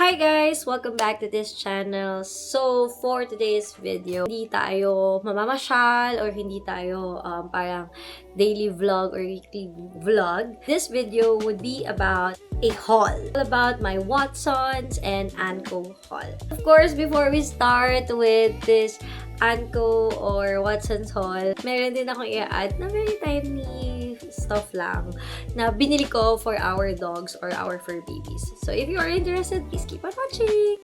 Hi guys! Welcome back to this channel. So, for today's video, hindi tayo mamamasyal or hindi tayo parang daily vlog or weekly vlog. This video would be about a haul. About my Watsons and Anko haul. Of course, before we start with this Anko or Watsons haul, meron din akong i-add na very tiny stuff lang na binili ko for our dogs or our fur babies. So if you are interested, please keep on watching!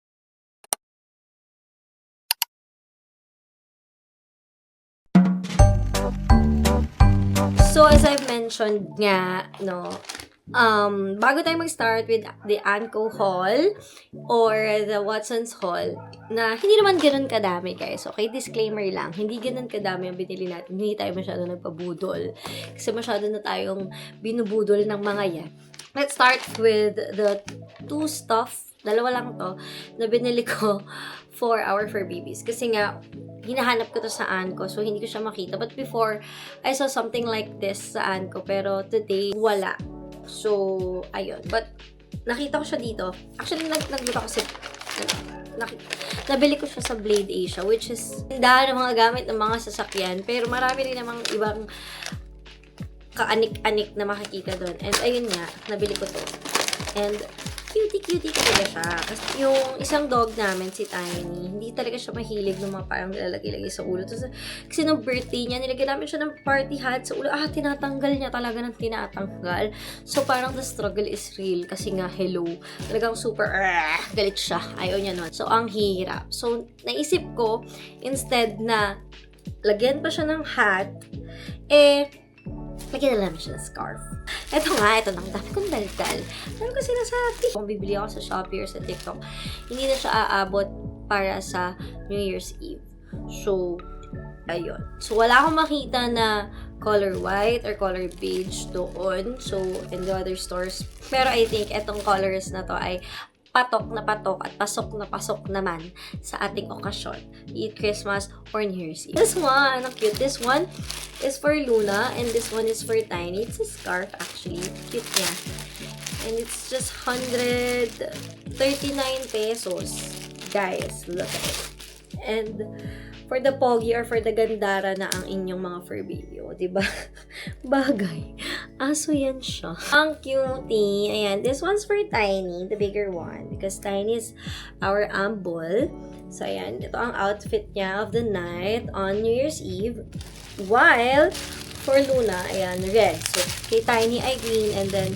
So as I've mentioned nga, bago tayo mag-start with the Anko haul or the Watsons haul, na hindi naman ganun kadami guys. Okay, disclaimer lang, hindi ganun kadami ang binili natin. Hindi tayo masyado nagpabudol. Kasi masyado na tayong binubudol ng mga yan. Let's start with the two stuff, dalawa lang to, na binili ko for our fur babies. Kasi nga, hinahanap ko to sa Anko, so hindi ko siya makita. But before, I saw something like this sa Anko, pero today, wala. So, ayun. But, nakita ko siya dito. Actually, nagluto ako nabili ko siya sa Blade Asia, which is tindahan ng mga gamit ng mga sasakyan. Pero marami rin namang ibang kaanik-anik na makikita doon. And ayun nga, nabili ko to. And cutie-cutie talaga siya. Kasi yung isang dog namin, si Tiny, hindi talaga siya mahilig ng mga parang nilalagay-lagay sa ulo. Tapos, kasi nung birthday niya, nilagyan namin siya ng party hat sa ulo. Tinatanggal niya talaga ng tinatanggal. So, parang the struggle is real. Kasi nga, hello. Talagang super, galit siya. Ayaw niya nun. So, ang hirap. So, naisip ko, instead na lagyan pa siya ng hat, lagyan na namin siya ng scarf. Ito na. Dami kong daldal. Dami ko sinasabi. Kung bibili ako sa Shopee or sa TikTok, hindi na siya aabot para sa New Year's Eve. So, ayun. So, wala akong makita na color white or color beige doon. So, in the other stores. Pero I think etong colors na to ay patok na patok at pasok na pasok naman sa ating okasyon. Be it Christmas or New Year's Eve. This one, ang cute. This one is for Luna and this one is for Tiny. It's a scarf actually. Cute niya. And it's just 139 pesos. Guys, look at it. And for the pogi or for the gandara na ang inyong mga fur baby, diba? Bagay. Aso yan siya. Ang cutie. Ayan. This one's for Tiny, the bigger one. Because Tiny is our ambol. So, ayan. Ito ang outfit niya of the night on New Year's Eve. While, for Luna, ayan, red. So, kay Tiny ay green. And then,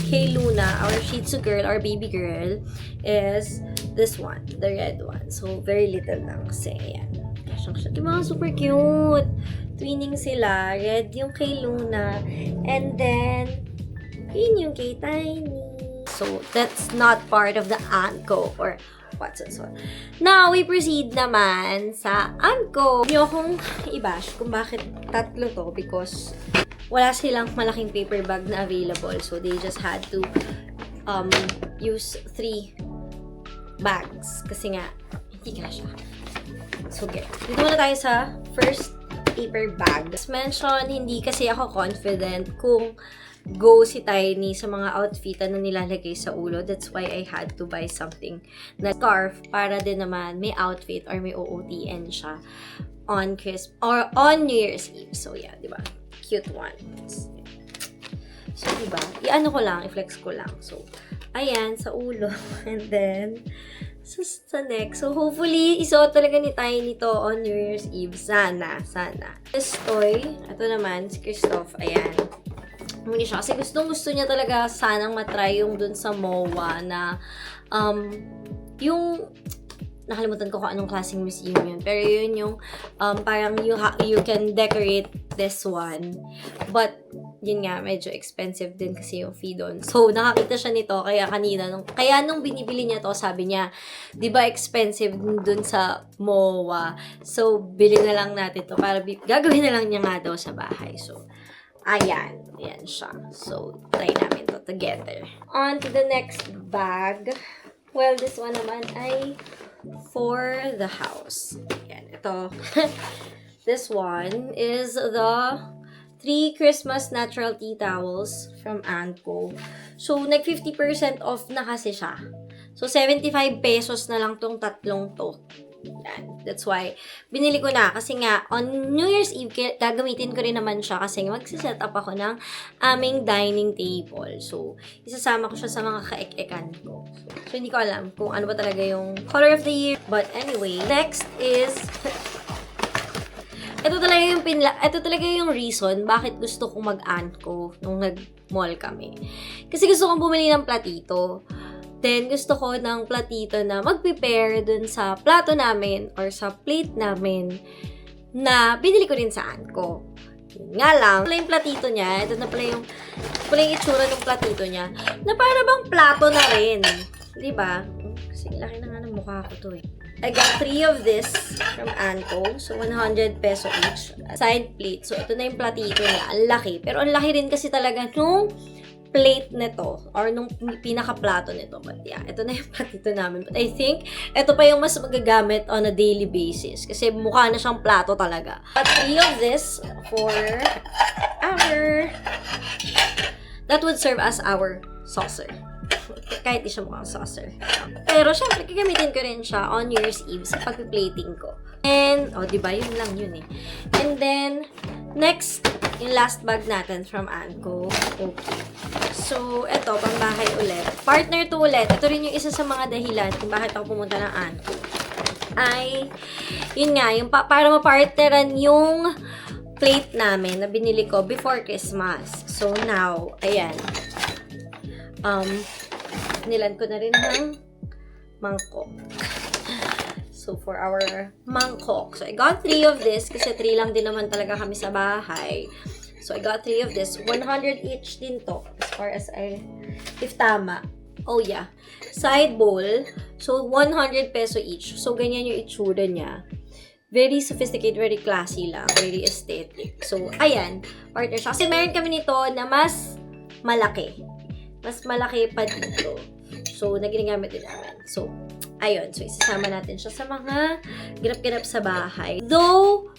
kay Luna, our Shih Tzu girl, our baby girl, is this one, the red one. So, very little lang kasi, ayan. Yung mga super cute. Twinning sila. Red yung kay Luna. And then, green yung kay Tiny. So, that's not part of the Anko or Watsons one. Now, we proceed naman sa Anko. Hindi akong i-bash kung bakit tatlo to because wala silang malaking paper bag na available. So, they just had to use 3 bags. Kasi nga, hindi kasya. So, dito muna tayo sa first paper bag. As mentioned, hindi kasi ako confident kung go si Tiny sa mga outfitan na nilalagay sa ulo. That's why I had to buy something na scarf para din naman may outfit or may OOTN siya on Christmas or on New Year's Eve. So, yeah, di ba? Cute ones. So, di ba? I-ano ko lang, i-flex ko lang. So, ayan, sa ulo. And then, sa neck. So, hopefully, isuot talaga ni Tiny to on New Year's Eve. Sana. This toy, ito naman, si Christoph, ayan. Muni siya. Kasi gustong-gusto niya talaga sanang matry yung dun sa MOA na, yung, nakalimutan ko kung anong klaseng museum yun. Pero yun yung, parang you can decorate this one. But, yun nga, medyo expensive din kasi yung fee doon. So, nakakita siya nito, kaya kanina, nung binibili niya to, sabi niya, di ba expensive dun sa MOA? So, bili na lang natin to para gagawin na lang niya nga daw sa bahay. So, ayan siya. So, try namin to together. On to the next bag. Well, this one naman ay for the house. Ayan, ito. This one is the 3 Christmas natural tea towels from Anko. So, nag 50% off na kasi siya. So, 75 pesos na lang tong tatlong to. Yan. That's why, binili ko na. Kasi nga, on New Year's Eve, gagamitin ko rin naman siya kasi magsiset up ako ng aming dining table. So, isasama ko siya sa mga kaek-ekan ko. So, hindi ko alam kung ano ba talaga yung color of the year. But anyway, next is... ito talaga yung reason bakit gusto kong mag-Anko nung nag-mall kami. Kasi gusto kong bumili ng platito. Then, gusto ko ng platito na mag-prepare dun sa plato namin or sa plate namin na binili ko rin sa Anko. Yun nga lang, pala yung platito niya, ito na pala yung itsura ng platito niya, na para bang plato na rin. Diba? Kasi laki na nga ng mukha ko to eh. I got 3 of this from Anko. So, 100 peso each. Side plate. So, ito na yung platito niya. Ang laki. Pero ang laki rin kasi talaga nung plate nito or nung pinaka-plato nito. But yeah, ito na yung platito namin. But I think, ito pa yung mas magagamit on a daily basis. Kasi mukha na siyang plato talaga. But 3 of this for our... that would serve as our saucer. Kahit di siya mukhang saucer. Pero syempre, gagamitin ko rin siya on New Year's Eve sa pag-plating ko. And, diba? Yun lang yun eh. And then, next, yung last bag natin from Anko. Okay. So, eto, pambahay ulit. Partner to ulit. Ito rin yung isa sa mga dahilan kung bakit ako pumunta ng Anko. Ay, yun nga, yung para mapartneran yung plate namin na binili ko before Christmas. So, now, ayan. Nilan ko na rin ng mangkok. So, for our mangkok. So, I got 3 of this kasi 3 lang din naman talaga kami sa bahay. So, I got 3 of this. 100 each din to. As far as if tama. Oh, yeah. Side bowl. So, 100 peso each. So, ganyan yung itsura niya. Very sophisticated, very classy lang. Very aesthetic. So, ayan. Partner siya. Kasi meron kami nito na mas malaki. Mas malaki pa dito. So, naginagamit din namin. So, ayun. So, isasama natin siya sa mga girap-girap sa bahay. Though,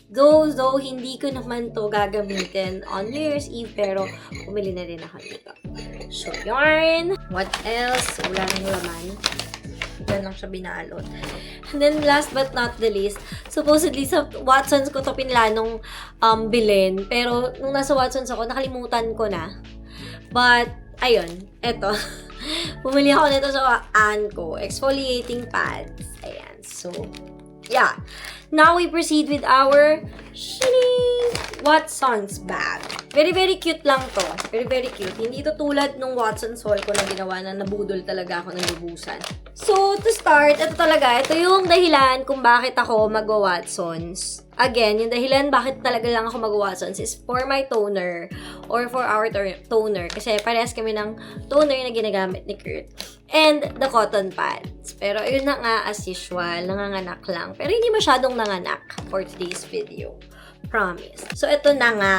hindi ko naman to gagamitin on New Year's Eve, pero pumili na rin ako dito. So, yarn. What else? Wala nang laman. Yan lang siya binalot. And then, last but not the least, supposedly sa Watsons ko to pinlanong bilhin. Pero, nung nasa Watsons ako, nakalimutan ko na. But, ayun. Eto. Bumili ako nito sa Anko. Exfoliating pads. Ayan. So, yeah. Now, we proceed with our Watsons bag. Very, very cute lang to. Very, very cute. Hindi to tulad nung Watsons haul ko na ginawa na nabudol talaga ako ng lubusan. So, to start, ito talaga. Ito yung dahilan kung bakit ako mag-Watsons. Again, yung dahilan bakit talaga lang ako mag-Watsons is for my toner or for our toner. Kasi parehas kami ng toner na ginagamit ni Kurt. And the cotton pads. Pero ayun na nga, as usual, nanganganak lang. Pero hindi masyadong nanganak for today's video. Promise. So, ito na nga.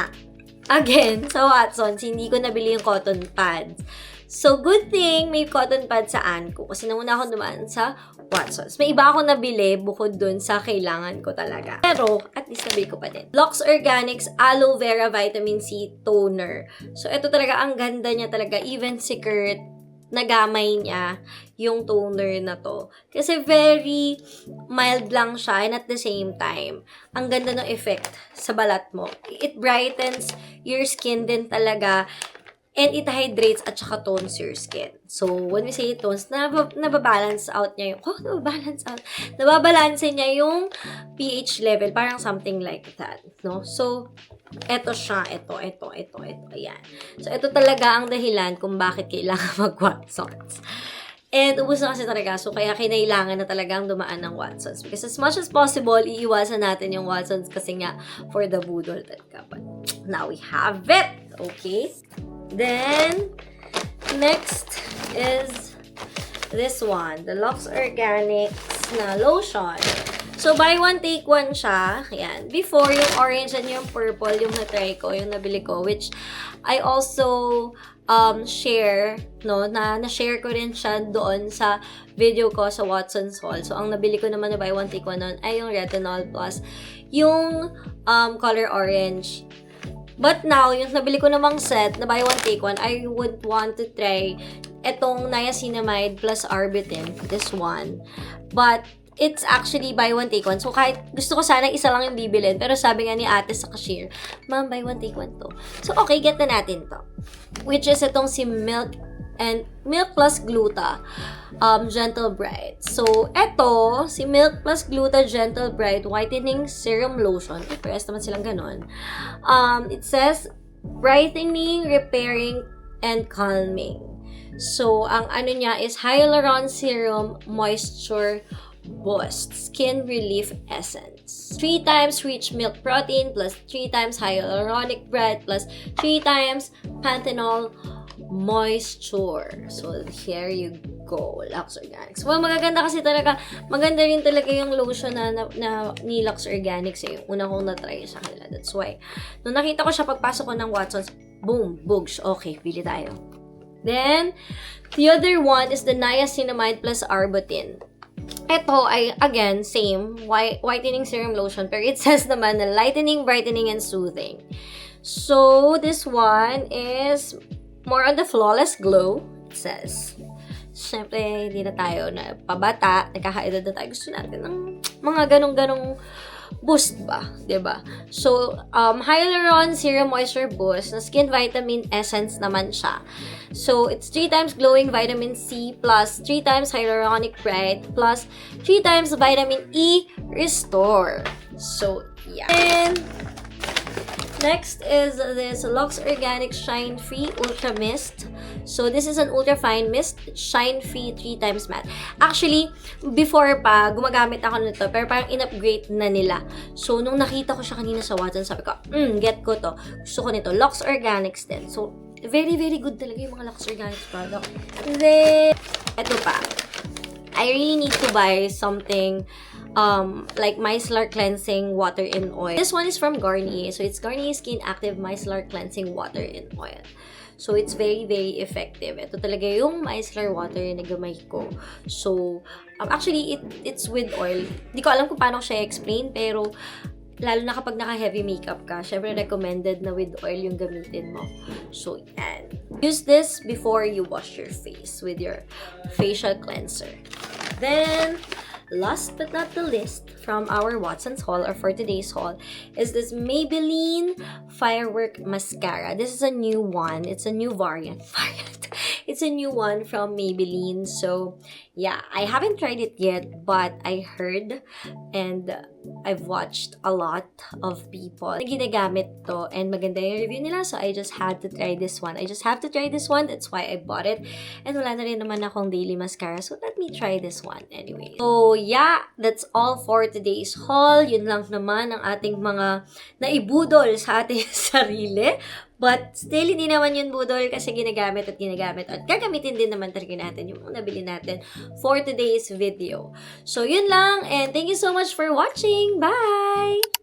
Again, sa Watsons, hindi ko nabili yung cotton pads. So, good thing may cotton pads sa Anko. Kasi nauna ako dumaan sa Watsons. May iba akong nabili bukod dun sa kailangan ko talaga. Pero, at least nabili ko pa din. Lux Organics Aloe Vera Vitamin C Toner. So, ito talaga, ang ganda niya talaga. Even si Kurt, nagamay niya yung toner na to. Kasi very mild lang siya and at the same time, ang ganda ng effect sa balat mo. It brightens your skin din talaga and it hydrates at saka tones your skin. So, when we say tones, nababalance out niya yung, nababalance niya yung pH level, parang something like that, no? So, eto siya, ayan. So, ito talaga ang dahilan kung bakit kailangan mag-Watsons. And, ubus na kasi talaga. So, kaya kinailangan na talagang dumaan ng Watsons. Because as much as possible, iiwasan natin yung Watsons kasi nga, for the budol talaga. But, now we have it! Okay? Then, next is this one. The Lux Organics na lotion. So, buy one, take one siya. Ayan. Before, yung orange and yung purple, yung na-try ko, yung nabili ko, which I also share, no? Na-share ko rin siya doon sa video ko sa Watsons Haul. So, ang nabili ko naman na buy one, take one nun ay yung Retinol Plus, yung color orange. But now, yung nabili ko namang set na buy one, take one, I would want to try etong niacinamide plus Arbutin, this one. But, it's actually buy one, take one. So, kahit gusto ko sana isa lang yung bibilin, pero sabi nga ni ate sa cashier, ma'am, buy one, take one to. So, okay, get na natin to. Which is itong si Milk plus Gluta, Gentle Bright. So, eto, si Milk plus Gluta Gentle Bright Whitening Serum Lotion. Parehas naman silang ganon. It says, brightening, repairing, and calming. So, ang ano niya is Hyaluron Serum Moisture Boost Skin Relief Essence. 3 times rich milk protein plus 3 times hyaluronic bread plus 3 times panthenol moisture. So, here you go. Lux Organics. Well, magaganda kasi talaga. Maganda rin talaga yung lotion na ni Lux Organics. Yung una kong na-try sa kanila. That's why. Nung nakita ko siya pagpasok ko ng Watsons, boom, bugs. Okay, pili tayo. Then, the other one is the Niacinamide plus Arbutin. Ito ay, again, same, whitening serum lotion, pero it says naman na lightening, brightening, and soothing. So, this one is more on the flawless glow, it says. Siyempre, hindi na tayo na pabata, nagkakaedad na tayo. Gusto natin ng mga ganong-ganong boost ba, diba? So, Hyaluron Serum Moisture Boost na Skin Vitamin Essence naman siya. So, it's 3 times glowing vitamin C plus 3 times hyaluronic bright plus 3 times vitamin E restore. So, yeah. And next is this Lux Organic Shine Free Ultra Mist. So, this is an ultra fine mist, shine free 3 times matte. Actually, before pa, gumagamit ako nito, pero parang in-upgrade na nila. So, nung nakita ko siya kanina sa Watson, sabi ko, get ko to. Gusto ko nito. Lux Organics din. So, very, very good talaga yung mga Lux Organics product. And then, eto pa. I really need to buy something like Micellar Cleansing Water in Oil. This one is from Garnier. So, it's Garnier Skin Active Micellar Cleansing Water in Oil. So, it's very, very effective. Ito talaga yung micellar water na gamay ko. So, actually, it's with oil. Hindi ko alam kung paano siya explain, pero lalo na kapag naka-heavy makeup ka, syempre recommended na with oil yung gamitin mo. So, yan. Use this before you wash your face with your facial cleanser. Then, last but not the least, from our Watson's haul or for today's haul, is this Maybelline Firework Mascara. This is a new one. It's a new variant. It's a new one from Maybelline. So, yeah, I haven't tried it yet, but I heard and I've watched a lot of people na ginagamit to and maganda yung review nila. So, I just had to try this one. That's why I bought it. And wala na rin naman akong daily mascara. So, let me try this one anyway. So, yeah, that's all for today's haul. Yun lang naman ang ating mga naibudol sa ating sarili. But still, hindi naman yun budol kasi ginagamit. At gagamitin din naman talaga natin yung mga nabili natin for today's video. So, yun lang. And thank you so much for watching. Bye!